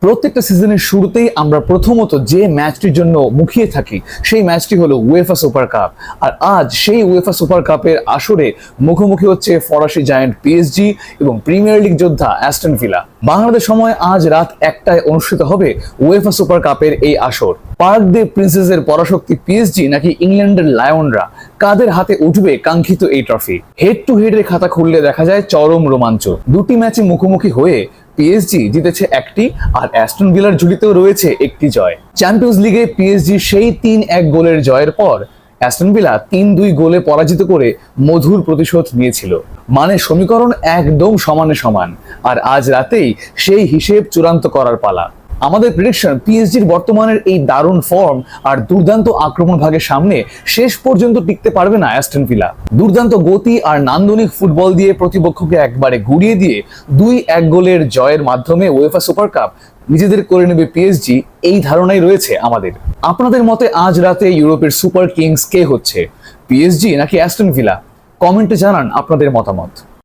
প্রত্যেকটা সিজনের শুরুতেই আমরা প্রথমত যে ম্যাচটির জন্য মুখিয়ে থাকি সেই ম্যাচটি হলো উয়েফা সুপার কাপ। আর আজ সেই উয়েফা সুপার কাপের আসরে মুখোমুখি হচ্ছে ফরাসি জায়ান্ট পিএসজি এবং প্রিমিয়ার লিগ যোদ্ধা অ্যাস্টন ভিলা। বাংলাদেশ সময় আজ রাত 1টায় অনুষ্ঠিত হবে উয়েফা সুপার কাপের এই আসর। পার্ক দে প্রিন্সেসের পরাশক্তি পিএসজি নাকি ইংল্যান্ডের লায়নরা, কাদের হাতে উঠবে কাঙ্ক্ষিত এই ট্রফি? হেড টু হেডের খাতা খুললে দেখা যায় চরম রোমাঞ্চ। দুটি ম্যাচে মুখোমুখি হয়ে পিএসজি জিতেছে একটি, আর অ্যাস্টন ভিলার ঝুলিতেও রয়েছে একটি জয়। চ্যাম্পিয়ন্স লিগে পিএসজি সেই 3-1 গোলের জয়ের পর অ্যাস্টন ভিলা 3-2 গোলে পরাজিত করে মধুর প্রতিশোধ নিয়েছিল। মানে সমীকরণ একদম সমানে সমান, আর আজ রাতেই সেই হিসেব চূড়ান্ত করার পালা। আমাদের প্রেডিকশন, পিএসজির বর্তমানের এই দারুণ ফর্ম আর দুর্দান্ত আক্রমণ ভাগের সামনে শেষ পর্যন্ত টিকতে পারবে না অ্যাস্টন ভিলা। দুর্দান্ত গতি আর নান্দনিক ফুটবল দিয়ে প্রতিপক্ষকে একবারে গুড়িয়ে দিয়ে 2-1 গোলের জয়ের মাধ্যমে উয়েফা সুপার কাপ নিজেদের করে নেবে পিএসজি, এই ধারণাই রয়েছে আমাদের। আপনাদের মতে আজ রাতে ইউরোপের সুপার কিংস কে হচ্ছে, পিএসজি নাকি অ্যাস্টন ভিলা? কমেন্টে জানান আপনাদের মতামত।